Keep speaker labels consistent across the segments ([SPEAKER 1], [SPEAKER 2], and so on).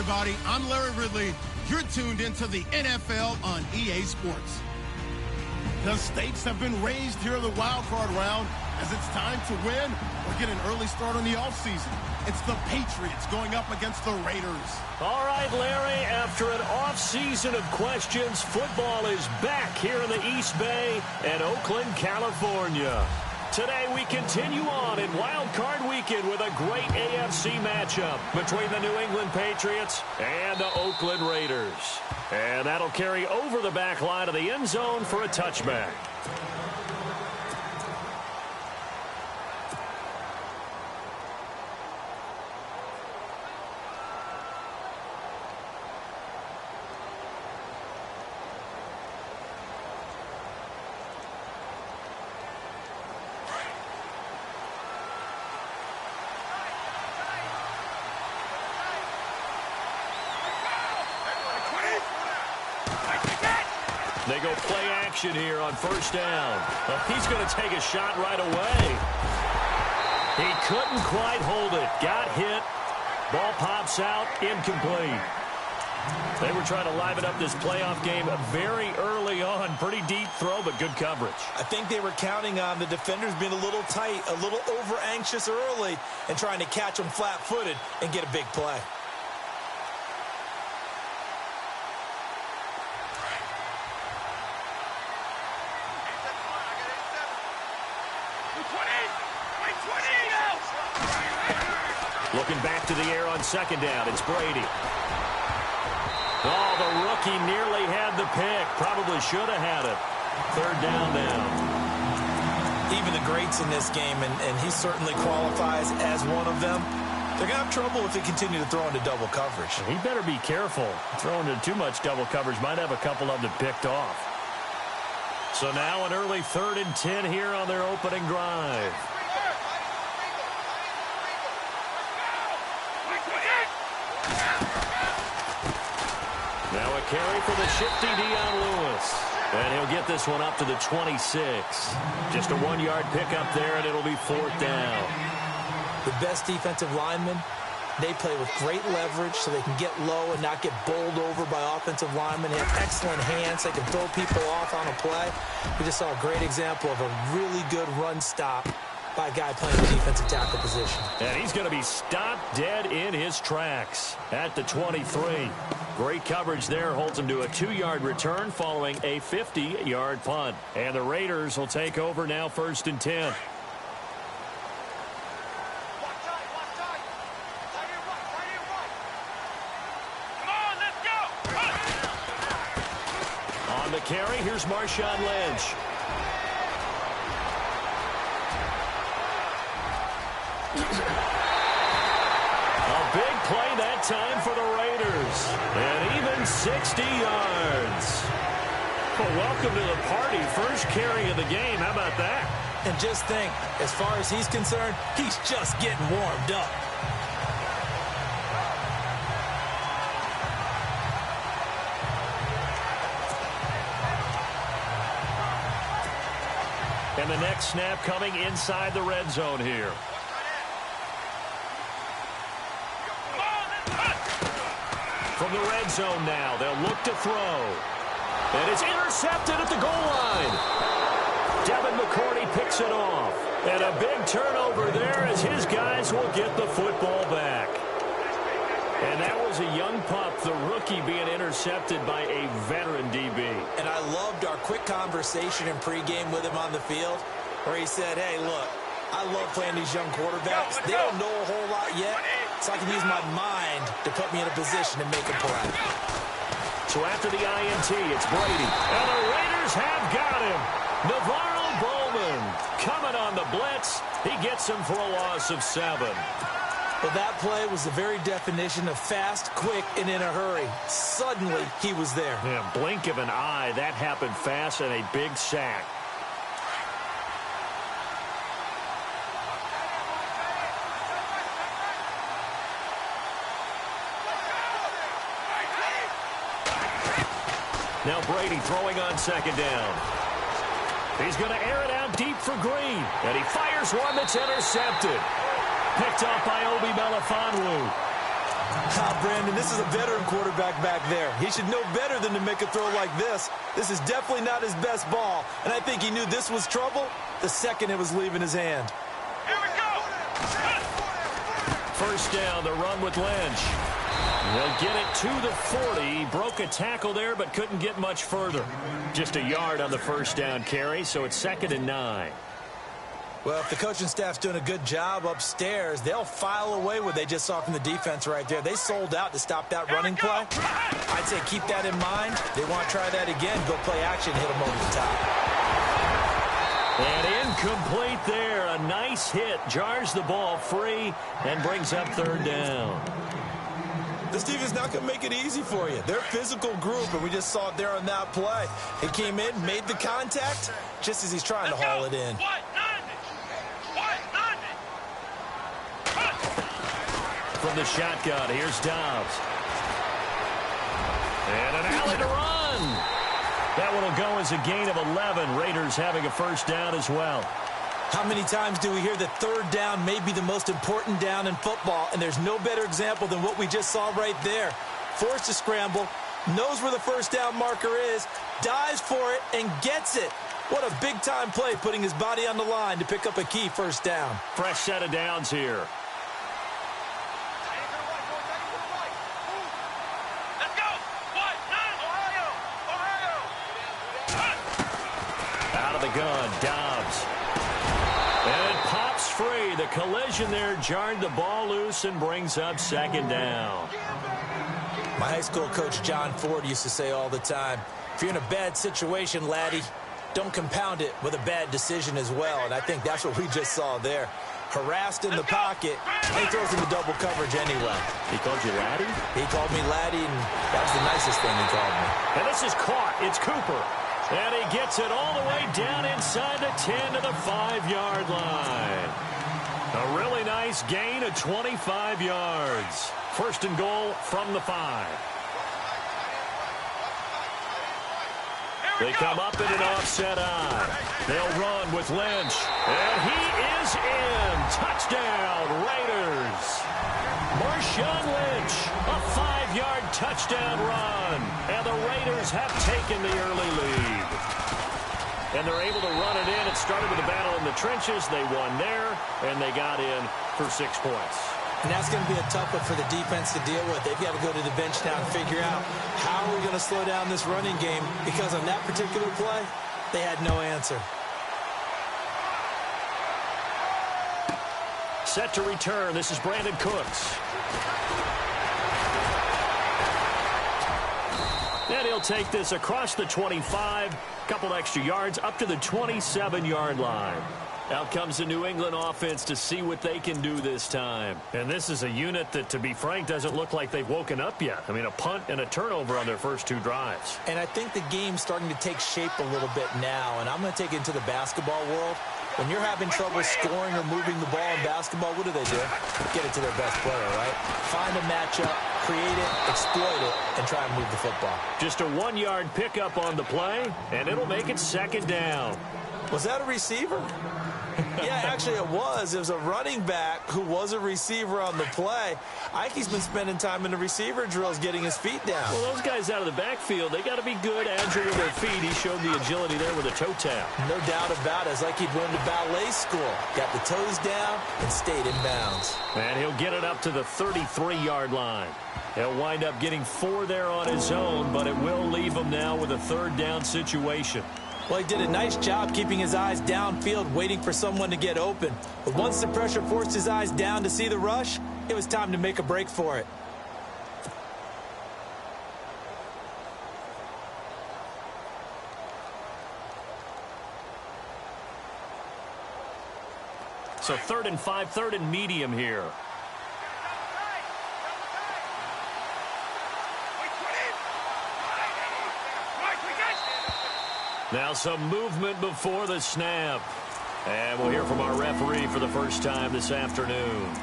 [SPEAKER 1] everybody. I'm Larry Ridley. You're tuned into the NFL on EA Sports. The stakes have been raised here in the wild card round as it's time to win or get an early start on the offseason. It's the Patriots going up against the Raiders.
[SPEAKER 2] All right, Larry, after an offseason of questions, football is back here in the East Bay and Oakland, California. Today we continue on in Wild Card Weekend with a great AFC matchup between the New England Patriots and the Oakland Raiders. And that'll carry over the back line of the end zone for a touchback. They go play action here on first down. Well, he's going to take a shot right away. He couldn't quite hold it. Got hit. Ball pops out. Incomplete. They were trying to liven up this playoff game very early on. Pretty deep throw, but good coverage.
[SPEAKER 3] I think they were counting on the defenders being a little tight, a little over-anxious early, and trying to catch them flat-footed and get a big play.
[SPEAKER 2] Looking back to the air on second down, it's Brady. Oh, the rookie nearly had the pick. Probably should have had it. Third down now.
[SPEAKER 3] Even the greats in this game, and he certainly qualifies as one of them, they're going to have trouble if they continue to throw into double coverage.
[SPEAKER 2] He better be careful. Throwing into too much double coverage might have a couple of them picked off. So now an early 3rd and 10 here on their opening drive. Now a carry for the shifty Dion Lewis. And he'll get this one up to the 26. Just a 1-yard pickup there, and it'll be 4th down.
[SPEAKER 3] The best defensive linemen, they play with great leverage so they can get low and not get bowled over by offensive linemen. They have excellent hands. They can throw people off on a play. We just saw a great example of a really good run stop by a guy playing the defensive tackle position.
[SPEAKER 2] And he's going to be stopped dead in his tracks at the 23. Great coverage there. Holds him to a 2-yard return following a 50-yard punt. And the Raiders will take over now 1st and 10. On the carry, here's Marshawn Lynch. A big play that time for the Raiders. And even 60 yards. Well, welcome to the party. First carry of the game. How about that?
[SPEAKER 3] And just think, as far as he's concerned, he's just getting warmed up.
[SPEAKER 2] And the next snap coming inside the red zone here. From the red zone now, they'll look to throw. And it's intercepted at the goal line. Devin McCourty picks it off. And a big turnover there as his guys will get the football back. And that was a young pup, the rookie, being intercepted by a veteran DB.
[SPEAKER 3] And I loved our quick conversation in pregame with him on the field where he said, hey, look, I love playing these young quarterbacks. They don't know a whole lot yet, so I can use my mind to put me in a position to make a play.
[SPEAKER 2] So after the INT, it's Brady. And the Raiders have got him. Navarro Bowman coming on the blitz. He gets him for a loss of 7.
[SPEAKER 3] Well, that play was the very definition of fast, quick, and in a hurry. Suddenly, he was there.
[SPEAKER 2] Yeah, blink of an eye. That happened fast and a big sack. Now Brady throwing on second down. He's going to air it out deep for Green. And he fires one that's intercepted. Picked off by Obi Melifonwu.
[SPEAKER 3] Brandon, this is a veteran quarterback back there. He should know better than to make a throw like this. This is definitely not his best ball, and I think he knew this was trouble the second it was leaving his hand.
[SPEAKER 2] Here we go. First down, the run with Lynch. They'll get it to the 40. He broke a tackle there, but couldn't get much further. Just a yard on the first down carry, so it's 2nd and 9.
[SPEAKER 3] Well, if the coaching staff's doing a good job upstairs, they'll file away what they just saw from the defense right there. They sold out to stop that running play. I'd say keep that in mind. They want to try that again. Go play action, hit them over the top.
[SPEAKER 2] And incomplete there. A nice hit. Jars the ball free and brings up 3rd down.
[SPEAKER 3] This defense not going to make it easy for you. They're a physical group, and we just saw it there on that play. He came in, made the contact, just as he's trying to haul it in.
[SPEAKER 2] From the shotgun, here's Dobbs. And an alley to run. That one will go as a gain of 11. Raiders having a first down as well.
[SPEAKER 3] How many times do we hear that 3rd down may be the most important down in football, and there's no better example than what we just saw right there. Forced to scramble, knows where the first down marker is, dives for it, and gets it. What a big-time play, putting his body on the line to pick up a key first down.
[SPEAKER 2] Fresh set of downs here. Out of the gun, Dobbs. And it pops free. The collision there jarred the ball loose and brings up 2nd down.
[SPEAKER 3] My high school coach, John Ford, used to say all the time, if you're in a bad situation, laddie, don't compound it with a bad decision as well. And I think that's what we just saw there. Harassed in the pocket, he throws into double coverage anyway.
[SPEAKER 2] He called you laddie?
[SPEAKER 3] He called me laddie, and that was the nicest thing he called me.
[SPEAKER 2] And this is caught. It's Cooper. And he gets it all the way down inside the 10 to the 5-yard line. A really nice gain of 25 yards. 1st and goal from the 5. They come up in an offset eye. They'll run with Lynch. And he is in. Touchdown, Raiders. Marshawn Lynch, a 5-yard touchdown run. And the Raiders have taken the early lead. And they're able to run it in. It started with a battle in the trenches. They won there, and they got in for 6 points.
[SPEAKER 3] And that's going to be a tough one for the defense to deal with. They've got to go to the bench now and figure out how are we going to slow down this running game, because on that particular play, they had no answer.
[SPEAKER 2] Set to return. This is Brandon Cooks. And he'll take this across the 25, couple extra yards, up to the 27-yard line. Out comes the New England offense to see what they can do this time. And this is a unit that, to be frank, doesn't look like they've woken up yet. I mean, a punt and a turnover on their first 2 drives.
[SPEAKER 3] And I think the game's starting to take shape a little bit now, and I'm going to take it into the basketball world. When you're having trouble scoring or moving the ball in basketball, what do? Get it to their best player, right? Find a matchup, create it, exploit it, and try and move the football.
[SPEAKER 2] Just a 1-yard pickup on the play, and it'll make it 2nd down.
[SPEAKER 3] Was that a receiver? Yeah, actually it was. It was a running back who was a receiver on the play. Ike's been spending time in the receiver drills getting his feet down.
[SPEAKER 2] Well, those guys out of the backfield, they got to be good, agile with their feet. He showed the agility there with a toe tap.
[SPEAKER 3] No doubt about it. It's like he'd went to ballet school. Got the toes down and stayed in bounds.
[SPEAKER 2] And he'll get it up to the 33-yard line. He'll wind up getting 4 there on his own, but it will leave him now with a 3rd down situation.
[SPEAKER 3] Well, he did a nice job keeping his eyes downfield, waiting for someone to get open. But once the pressure forced his eyes down to see the rush, it was time to make a break for it.
[SPEAKER 2] So 3rd and 5, 3rd and medium here. Now some movement before the snap. And we'll hear from our referee for the first time this afternoon.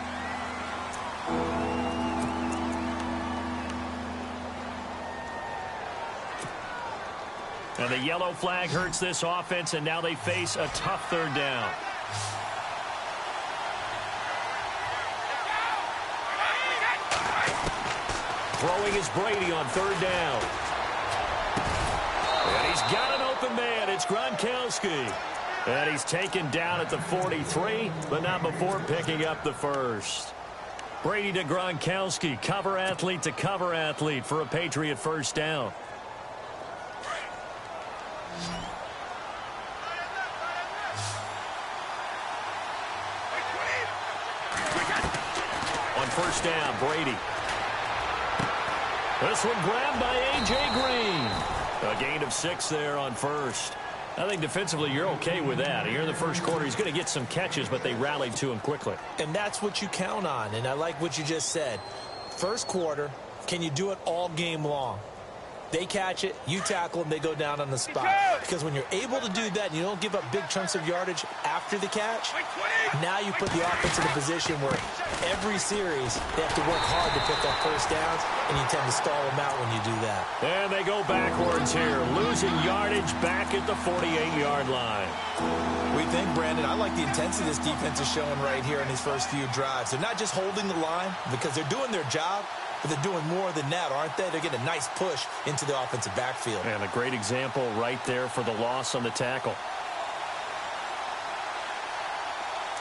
[SPEAKER 2] And the yellow flag hurts this offense, and now they face a tough 3rd down. Throwing is Brady on third down. And he's got an open man. It's Gronkowski. And he's taken down at the 43, but not before picking up the first. Brady to Gronkowski, cover athlete to cover athlete for a Patriot first down. On first down, Brady. This one grabbed by A.J. Green. A gain of 6 there on first. I think defensively you're okay with that. Here in the first quarter, he's going to get some catches, but they rallied to him quickly.
[SPEAKER 3] And that's what you count on, and I like what you just said. First quarter, can you do it all game long? They catch it, you tackle them, they go down on the spot. Because when you're able to do that and you don't give up big chunks of yardage after the catch, now you put the offense in a position where every series they have to work hard to pick up first downs, and you tend to stall them out when you do that.
[SPEAKER 2] And they go backwards here, losing yardage back at the 48-yard line.
[SPEAKER 3] We think, Brandon, I like the intensity this defense is showing right here in these first few drives. They're not just holding the line because they're doing their job, but they're doing more than that, aren't they? They're getting a nice push into the offensive backfield.
[SPEAKER 2] And a great example right there for the loss on the tackle.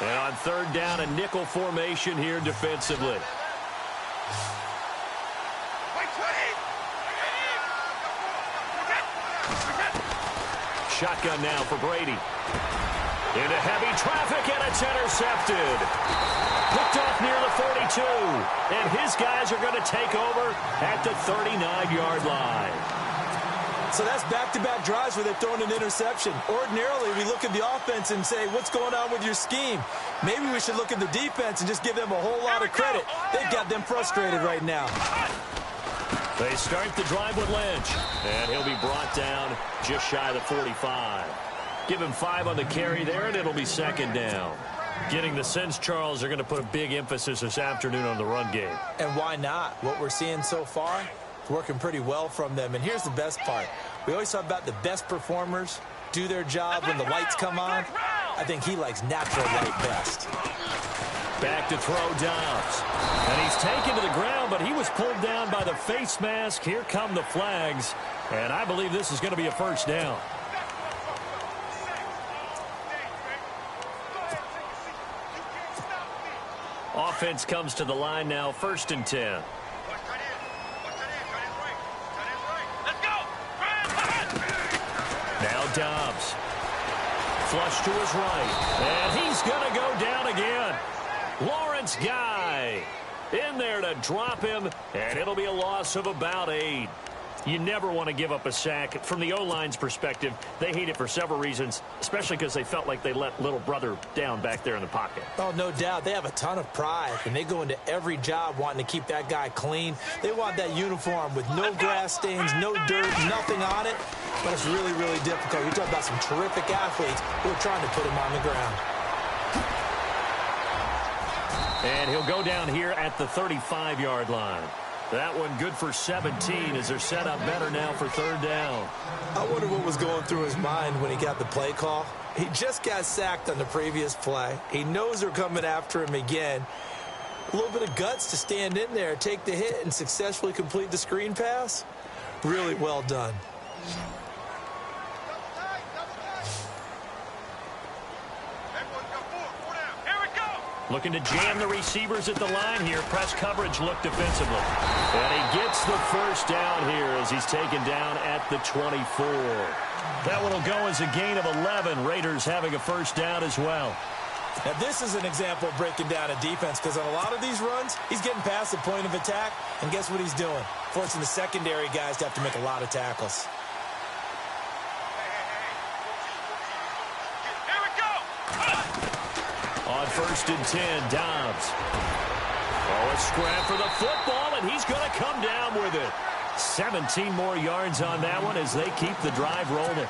[SPEAKER 2] And on third down, a nickel formation here defensively. Shotgun now for Brady. Into heavy traffic, and it's intercepted. Picked off near the 42. And his guys are going to take over at the 39-yard line.
[SPEAKER 3] So that's back-to-back drives where they've thrown an interception. Ordinarily, we look at the offense and say, what's going on with your scheme? Maybe we should look at the defense and just give them a whole lot of credit. They've got them frustrated right now.
[SPEAKER 2] They start the drive with Lynch. And he'll be brought down just shy of the 45. Give him 5 on the carry there, and it'll be second down. Getting the sense, Charles, they're going to put a big emphasis this afternoon on the run game.
[SPEAKER 3] And why not? What we're seeing so far is working pretty well from them. And here's the best part. We always talk about the best performers do their job when the lights come on. I think he likes natural light best.
[SPEAKER 2] Back to throw Dobbs. And he's taken to the ground, but he was pulled down by the face mask. Here come the flags. And I believe this is going to be a first down. Offense comes to the line now, 1st and 10. Now Dobbs. Flush to his right. And he's going to go down again. Lawrence Guy in there to drop him, and it'll be a loss of about 8. You never want to give up a sack. From the O-line's perspective, they hate it for several reasons, especially because they felt like they let little brother down back there in the pocket.
[SPEAKER 3] Oh, no doubt. They have a ton of pride, and they go into every job wanting to keep that guy clean. They want that uniform with no grass stains, no dirt, nothing on it. But it's really, really difficult. You're talking about some terrific athletes who are trying to put him on the ground.
[SPEAKER 2] And he'll go down here at the 35-yard line. That one good for 17 as they're set up better now for third down.
[SPEAKER 3] I wonder what was going through his mind when he got the play call. He just got sacked on the previous play. He knows they're coming after him again. A little bit of guts to stand in there, take the hit, and successfully complete the screen pass. Really well done.
[SPEAKER 2] Looking to jam the receivers at the line here. Press coverage look defensively. And he gets the first down here as he's taken down at the 24. That one will go as a gain of 11. Raiders having a first down as well.
[SPEAKER 3] Now, this is an example of breaking down a defense because on a lot of these runs, he's getting past the point of attack, and guess what he's doing? Forcing the secondary guys to have to make a lot of tackles.
[SPEAKER 2] On 1st and 10, Dobbs. Oh, a scrap for the football, and he's going to come down with it. 17 more yards on that one as they keep the drive rolling.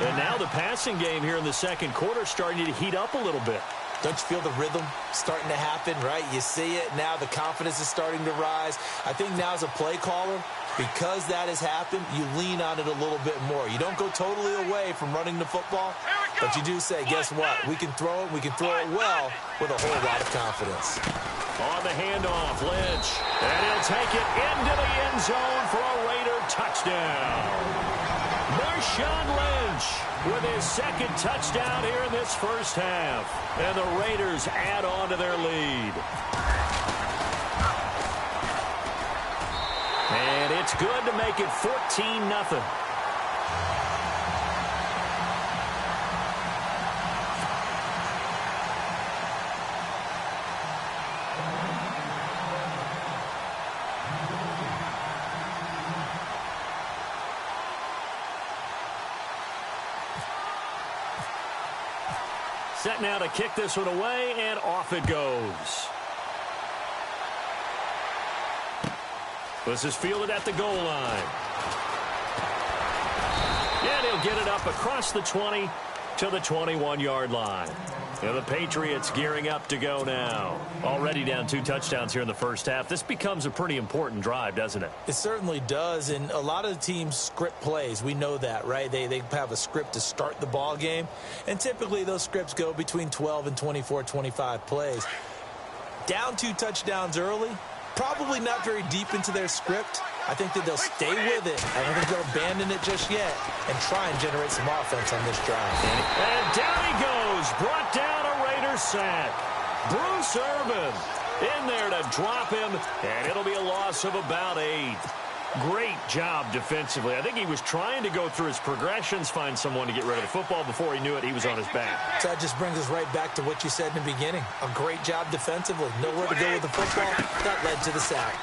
[SPEAKER 2] And now the passing game here in the second quarter starting to heat up a little bit.
[SPEAKER 3] Don't you feel the rhythm starting to happen, right? You see it. Now the confidence is starting to rise. I think now as a play caller, Because that has happened, you lean on it a little bit more. You don't go totally away from running the football, but you do say, guess what? We can throw it. We can throw it well with a whole lot of confidence.
[SPEAKER 2] On the handoff, Lynch. And he'll take it into the end zone for a Raider touchdown. Marshawn Lynch with his second touchdown here in this first half. And the Raiders add on to their lead. And it's good to make it 14-0. Set now to kick this one away, and off it goes. This is fielded at the goal line. And he'll get it up across the 20 to the 21-yard line. And the Patriots gearing up to go now. Already down 2 touchdowns here in the first half. This becomes a pretty important drive, doesn't it?
[SPEAKER 3] It certainly does, and a lot of the teams script plays. We know that, right? They have a script to start the ball game, and typically those scripts go between 12 and 24, 25 plays. Down 2 touchdowns early, probably not very deep into their script. I think that they'll stay with it. I don't think they'll abandon it just yet and try and generate some offense on this drive.
[SPEAKER 2] And down he goes. Brought down a Raiders sack. Bruce Irvin in there to drop him, and it'll be a loss of about 8. Great job defensively. I think he was trying to go through his progressions, find someone to get rid of the football. Before he knew it, he was on his back.
[SPEAKER 3] So that just brings us right back to what you said in the beginning. A great job defensively. Nowhere to go with the football. That led to the sack.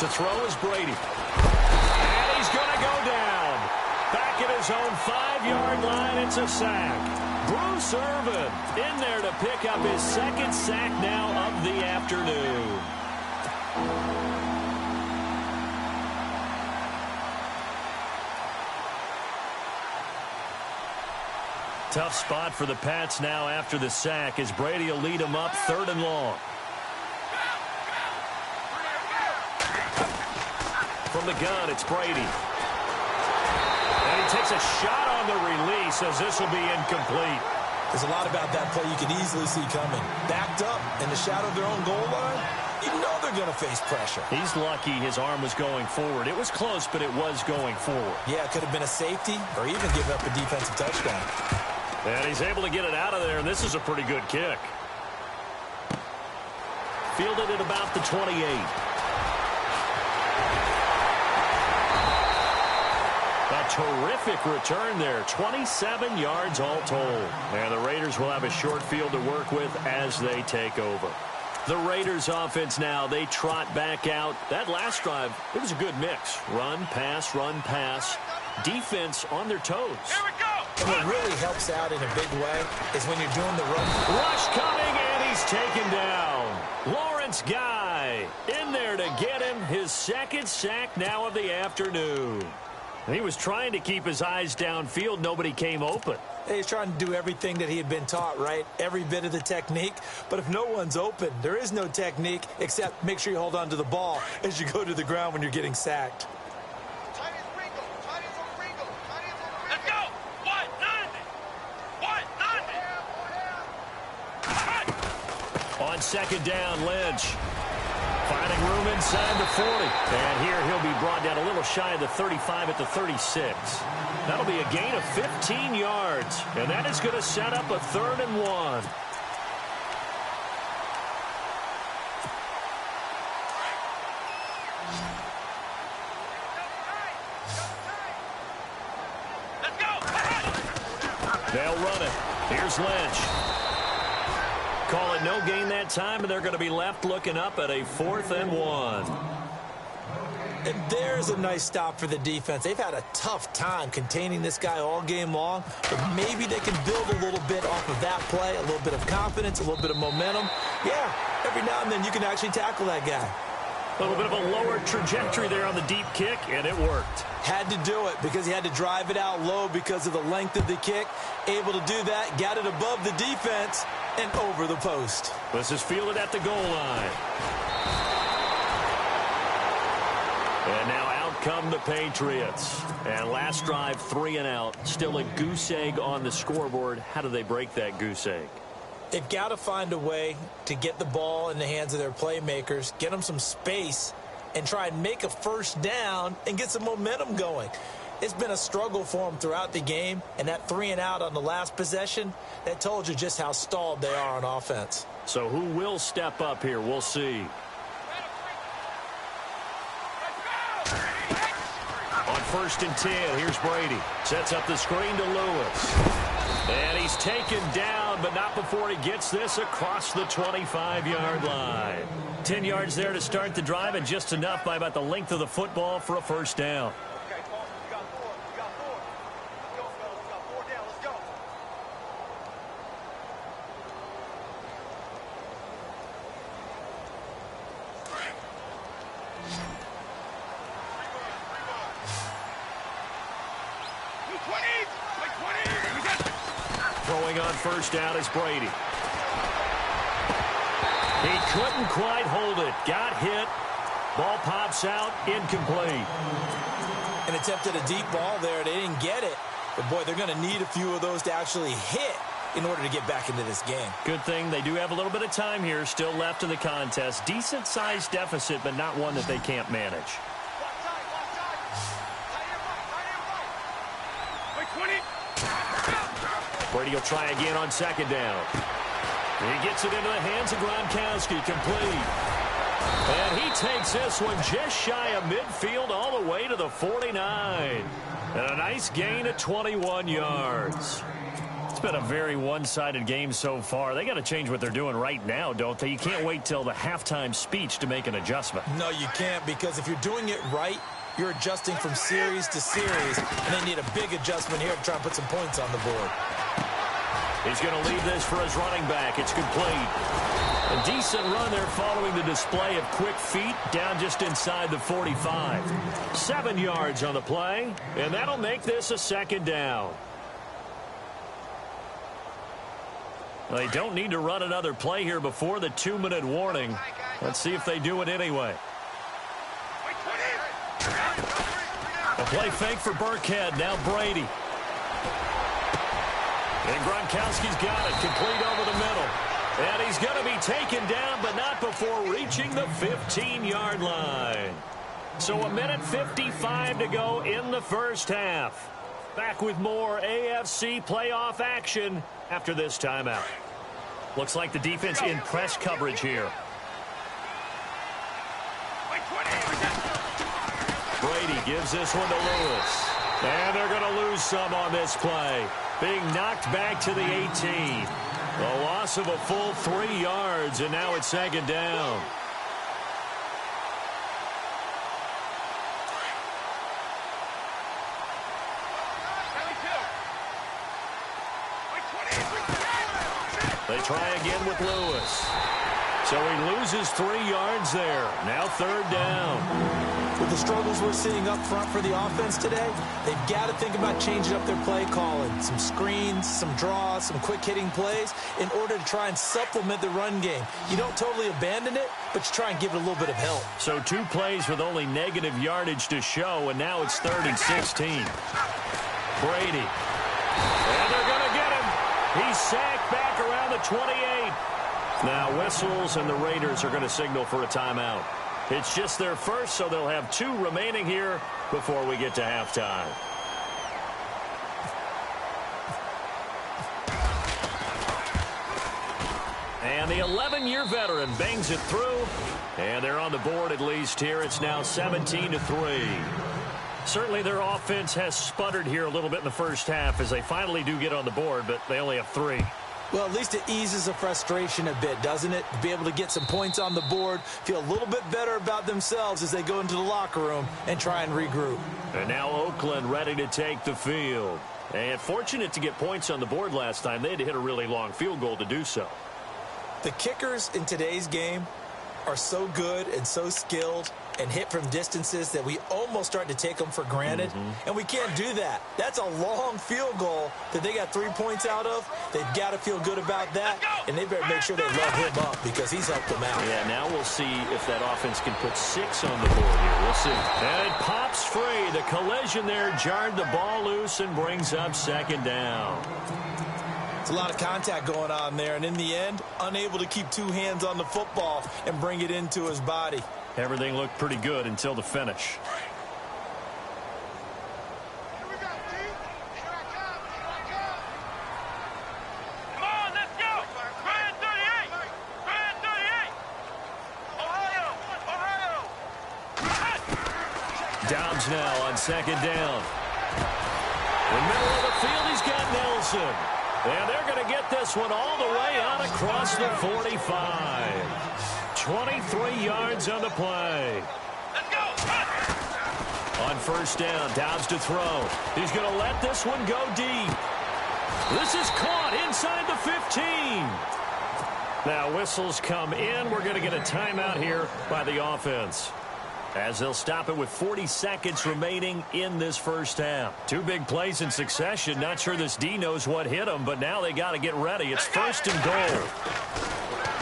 [SPEAKER 2] To throw is Brady. And he's going to go down. Back at his own 5-yard line, it's a sack. Bruce Irvin in there to pick up his second sack now of the afternoon. Tough spot for the Pats now after the sack as Brady will lead them up 3rd and long. From the gun, it's Brady. And he takes a shot on the release as this will be incomplete.
[SPEAKER 3] There's a lot about that play you can easily see coming. Backed up in the shadow of their own goal line, you know they're going to face pressure.
[SPEAKER 2] He's lucky his arm was going forward. It was close, but it was going forward.
[SPEAKER 3] Yeah, it could have been a safety or even given up a defensive touchdown.
[SPEAKER 2] And he's able to get it out of there, and this is a pretty good kick. Fielded at about the 28. A terrific return there. 27 yards all told. And the Raiders will have a short field to work with as they take over. The Raiders offense now, they trot back out. That last drive, it was a good mix. Run, pass, defense on their toes.
[SPEAKER 3] Here we go. And what really helps out in a big way is when you're doing the run.
[SPEAKER 2] Rush coming, and he's taken down. Lawrence Guy in there to get him his second sack now of the afternoon. He was trying to keep his eyes downfield. Nobody came open.
[SPEAKER 3] He's trying to do everything that he had been taught, right? Every bit of the technique. But if no one's open, there is no technique except make sure you hold on to the ball as you go to the ground when you're getting sacked.
[SPEAKER 2] Let's go! On second down, Lynch. Finding room inside the 40. And here he'll be brought down a little shy of the 35 at the 36. That'll be a gain of 15 yards. And that is going to set up a 3rd and 1. They'll run it. Here's Lynch. Call it no gain that time, and they're going to be left looking up at a 4th and 1.
[SPEAKER 3] And there's a nice stop for the defense. They've had a tough time containing this guy all game long, but maybe they can build a little bit off of that play, a little bit of confidence, a little bit of momentum. Yeah, every now and then you can actually tackle that guy.
[SPEAKER 2] A little bit of a lower trajectory there on the deep kick, and it worked.
[SPEAKER 3] Had to do it because he had to drive it out low because of the length of the kick. Able to do that, got it above the defense and over the post.
[SPEAKER 2] This is fielded at the goal line. And now come the Patriots. And last drive, 3 and out. Still a goose egg on the scoreboard. How do they break that goose egg?
[SPEAKER 3] They've got to find a way to get the ball in the hands of their playmakers, get them some space, and try and make a first down and get some momentum going. It's been a struggle for them throughout the game, and that 3 and out on the last possession, that told you just how stalled they are on offense.
[SPEAKER 2] So who will step up here? We'll see. On 1st and 10, here's Brady. Sets up the screen to Lewis. And he's taken down, but not before he gets this across the 25-yard line. 10 yards there to start the drive, and just enough by about the length of the football for a first down. Throwing on first down is Brady. He couldn't quite hold it. Got hit. Ball pops out. Incomplete.
[SPEAKER 3] And attempted a deep ball there. They didn't get it. But, boy, they're going to need a few of those to actually hit in order to get back into this game.
[SPEAKER 2] Good thing they do have a little bit of time here still left in the contest. Decent-sized deficit, but not one that they can't manage. Brady will try again on 2nd down. He gets it into the hands of Gronkowski, complete. And he takes this one just shy of midfield all the way to the 49. And a nice gain of 21 yards. It's been a very one-sided game so far. They got to change what they're doing right now, don't they? You can't wait till the halftime speech to make an adjustment.
[SPEAKER 3] No, you can't, because if you're doing it right, you're adjusting from series to series, and they need a big adjustment here to try and put some points on the board.
[SPEAKER 2] He's going to leave this for his running back. It's complete. A decent run there following the display of quick feet down just inside the 45. 7 yards on the play, and that'll make this a 2nd down. Well, they don't need to run another play here before the 2-minute warning. Let's see if they do it anyway. A play fake for Burkhead. Now Brady. And Gronkowski's got it, complete over the middle. And he's going to be taken down, but not before reaching the 15-yard line. So 1:55 to go in the first half. Back with more AFC playoff action after this timeout. Looks like the defense in press coverage here. Brady gives this one to Lewis. And they're going to lose some on this play. Being knocked back to the 18. A loss of a full 3 yards, and now it's 2nd down. They try again with Lewis. So he loses 3 yards there. Now 3rd down.
[SPEAKER 3] With the struggles we're seeing up front for the offense today, they've got to think about changing up their play calling. Some screens, some draws, some quick-hitting plays in order to try and supplement the run game. You don't totally abandon it, but you try and give it a little bit of help.
[SPEAKER 2] So 2 plays with only negative yardage to show, and now it's 3rd and 16. Brady. And they're going to get him. He's sacked back around the 28. Now whistles, and the Raiders are going to signal for a timeout. It's just their first, so they'll have 2 remaining here before we get to halftime. And the 11-year veteran bangs it through, and they're on the board at least here. It's now 17-3. Certainly their offense has sputtered here a little bit in the first half as they finally do get on the board, but they only have 3.
[SPEAKER 3] Well, at least it eases the frustration a bit, doesn't it? To be able to get some points on the board, feel a little bit better about themselves as they go into the locker room and try and regroup.
[SPEAKER 2] And now Oakland ready to take the field. And fortunate to get points on the board last time. They had to hit a really long field goal to do so.
[SPEAKER 3] The kickers in today's game are so good and so skilled, and hit from distances that we almost start to take them for granted. And we can't do that. That's a long field goal that they got 3 points out of. They've got to feel good about that, and they better make sure they love him up because he's helped them out.
[SPEAKER 2] Yeah, now we'll see if that offense can put 6 on the board here. We'll see. And it pops free. The collision there jarred the ball loose and brings up second down.
[SPEAKER 3] It's a lot of contact going on there, and in the end, unable to keep 2 hands on the football and bring it into his body.
[SPEAKER 2] Everything looked pretty good until the finish.
[SPEAKER 4] Here we go, team. Here I come. Here I come. Come on, let's go. Grand 38. Grand 38. Ohio. Ohio.
[SPEAKER 2] Dobbs now on second down. In the middle of the field, he's got Nelson. And they're going to get this one all the way out across the 45. 23 yards on the play.
[SPEAKER 4] Let's go.
[SPEAKER 2] On first down, Dobbs to throw. He's going to let this one go deep. This is caught inside the 15. Now whistles come in. We're going to get a timeout here by the offense, as they'll stop it with 40 seconds remaining in this first half. 2 big plays in succession. Not sure this D knows what hit him, but now they got to get ready. It's first and goal.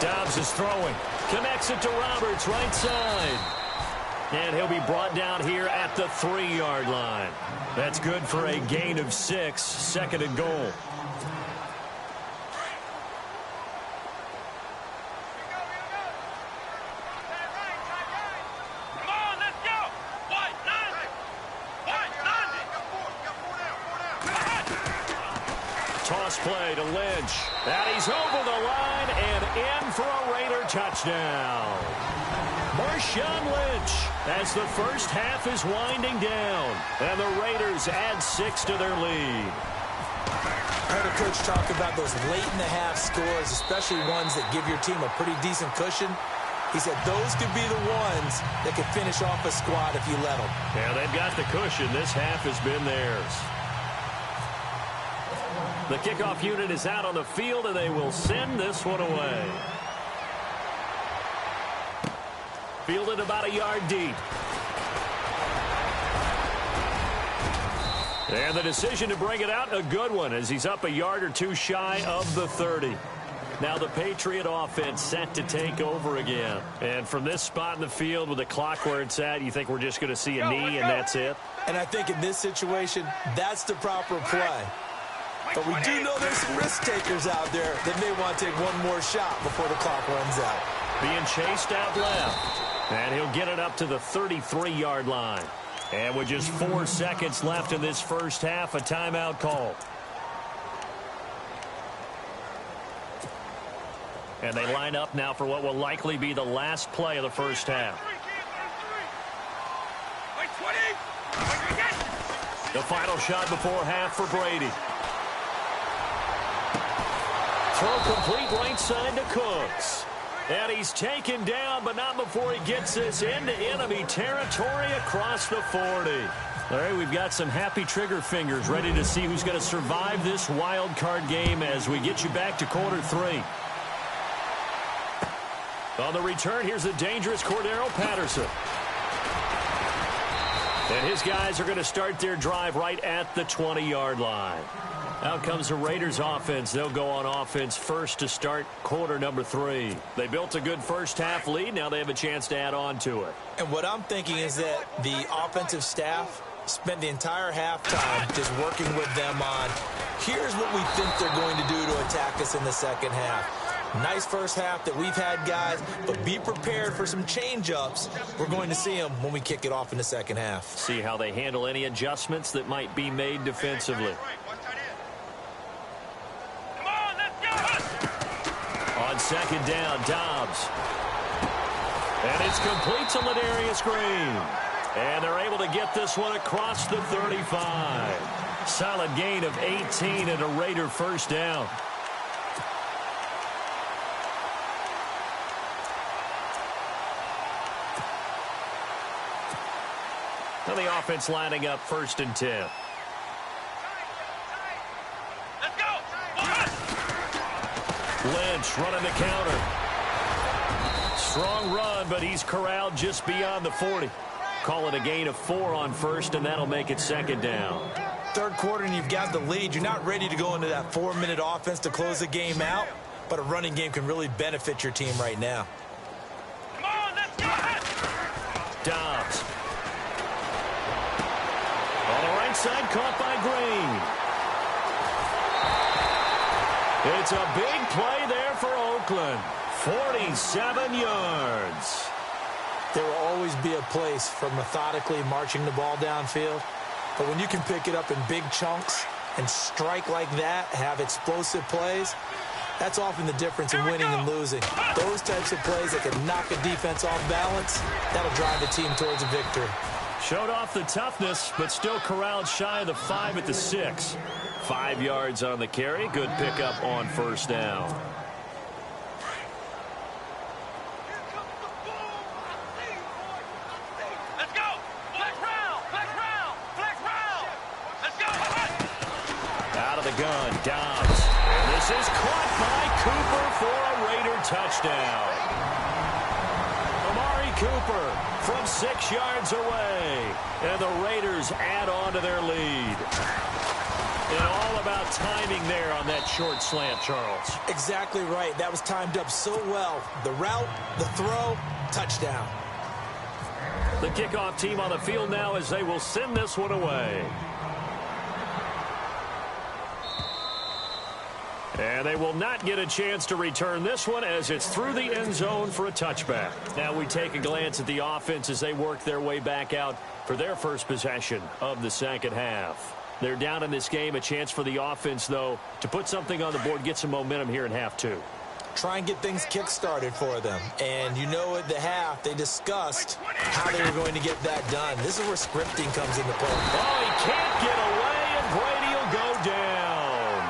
[SPEAKER 2] Dobbs is throwing. Connects it to Roberts, right side. And he'll be brought down here at the 3-yard line. That's good for a gain of 6, second and goal. Toss play to Lynch. And he's over the line and in for a Raider touchdown. Marshawn Lynch, as the first half is winding down. And the Raiders add 6 to their lead.
[SPEAKER 3] I heard a coach talk about those late-in-the-half scores, especially ones that give your team a pretty decent cushion. He said those could be the ones that could finish off a squad if you let them.
[SPEAKER 2] Yeah, they've got the cushion. This half has been theirs. The kickoff unit is out on the field, and they will send this one away. Fielded about a yard deep. And the decision to bring it out, a good one, as he's up a yard or 2 shy of the 30. Now the Patriot offense set to take over again. And from this spot in the field with the clock where it's at, you think we're just going to see a knee and that's it?
[SPEAKER 3] And I think in this situation, that's the proper play. But we do know there's some risk takers out there that may want to take one more shot before the clock runs out.
[SPEAKER 2] Being chased out left. And he'll get it up to the 33-yard line. And with just 4 seconds left in this first half, a timeout call. And they line up now for what will likely be the last play of the first half. The final shot before half for Brady. Throw complete right side to Cooks. And he's taken down, but not before he gets this into enemy territory across the 40. All right, we've got some happy trigger fingers ready to see who's going to survive this wild card game as we get you back to quarter 3. On the return, here's the dangerous Cordero Patterson. And his guys are going to start their drive right at the 20-yard line. Out comes the Raiders offense. They'll go on offense first to start quarter number 3. They built a good first half lead. Now they have a chance to add on to it.
[SPEAKER 3] And what I'm thinking is that the offensive staff spent the entire halftime just working with them on, here's what we think they're going to do to attack us in the second half. Nice first half that we've had, guys, but be prepared for some change-ups. We're going to see them when we kick it off in the second half.
[SPEAKER 2] See how they handle any adjustments that might be made defensively. On second down, Dobbs. And it's complete to Ladarius Green. And they're able to get this one across the 35. Solid gain of 18 and a Raider first down. Now the offense lining up first and 10. Lynch running the counter. Strong run run, but he's corralled just beyond the 40. Call it a gain of 4 on first, and that'll make it second down.
[SPEAKER 3] Third quarter, and you've got the lead. You're not ready to go into that 4-minute offense to close the game out, but a running game can really benefit your team right now.
[SPEAKER 4] Come on, let's go!
[SPEAKER 2] Dobbs. On the right side, caught by Green. It's a big play there for Oakland. 47 yards.
[SPEAKER 3] There will always be a place for methodically marching the ball downfield. But when you can pick it up in big chunks and strike like that, have explosive plays, that's often the difference in winning and losing. Those types of plays that can knock a defense off balance, that'll drive the team towards a victory.
[SPEAKER 2] Showed off the toughness, but still corralled shy of the 5 at the 6. 5 yards on the carry. Good pickup on first down.
[SPEAKER 4] Let's go! Flex round! Flex round! Flex round! Let's go!
[SPEAKER 2] Out of the gun, Dobbs. And this is caught by Cooper for a Raider touchdown. Amari Cooper from 6 yards away. And the Raiders add on to their lead. And all about timing there on that short slant, Charles.
[SPEAKER 3] Exactly right. That was timed up so well. The route, the throw, touchdown.
[SPEAKER 2] The kickoff team on the field now as they will send this one away. And they will not get a chance to return this one as it's through the end zone for a touchback. Now we take a glance at the offense as they work their way back out for their first possession of the second half. They're down in this game. A chance for the offense, though, to put something on the board, get some momentum here in half 2.
[SPEAKER 3] Try and get things kick-started for them. And you know at the half, they discussed how they were going to get that done. This is where scripting comes into play.
[SPEAKER 2] Oh, he can't get away, and Brady will go down.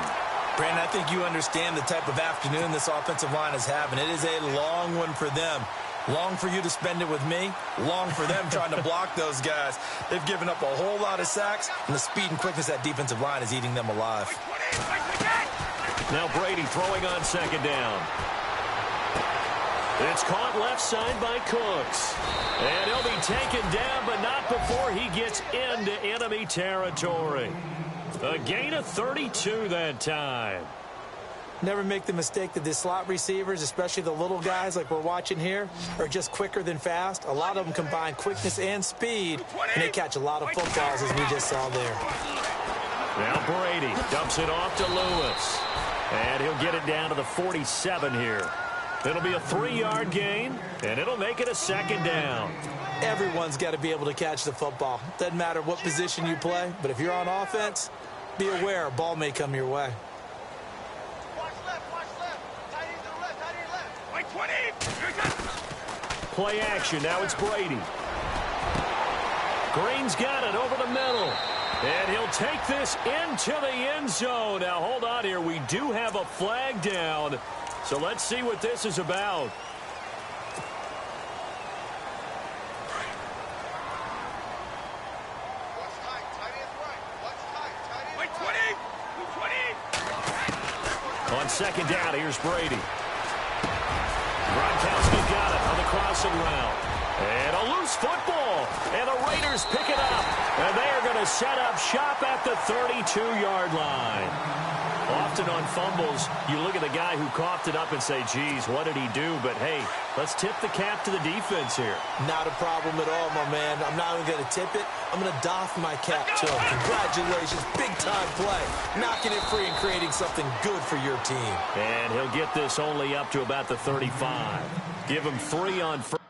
[SPEAKER 3] Brandon, I think you understand the type of afternoon this offensive line is having. It is a long one for them. Long for you to spend it with me. Long for them trying to block those guys. They've given up a whole lot of sacks, and the speed and quickness of that defensive line is eating them alive.
[SPEAKER 2] Now Brady throwing on second down. It's caught left side by Cooks. And he'll be taken down, but not before he gets into enemy territory. A gain of 32 that time.
[SPEAKER 3] Never make the mistake that the slot receivers, especially the little guys like we're watching here, are just quicker than fast. A lot of them combine quickness and speed, and they catch a lot of footballs, as we just saw there.
[SPEAKER 2] Now Brady dumps it off to Lewis. And he'll get it down to the 47 here. It'll be a 3-yard gain, and it'll make it a second down.
[SPEAKER 3] Everyone's got to be able to catch the football. Doesn't matter what position you play, but if you're on offense, be aware a ball may come your way.
[SPEAKER 2] Play action. Now it's Brady. Green's got it over the middle. And he'll take this into the end zone. Now, hold on here. We do have a flag down. So let's see what this is about. On second down, here's Brady. Gronkowski's got it on the crossing route. And a loose football. And the Raiders pick it up. And they are going to set up shop at the 32-yard line. Often on fumbles, you look at the guy who coughed it up and say, geez, what did he do? But, hey, let's tip the cap to the defense here.
[SPEAKER 3] Not a problem at all, my man. I'm not even going to tip it. I'm going to doff my cap to him. Congratulations. Big-time play. Knocking it free and creating something good for your team.
[SPEAKER 2] And he'll get this only up to about the 35. Give him 3 on first.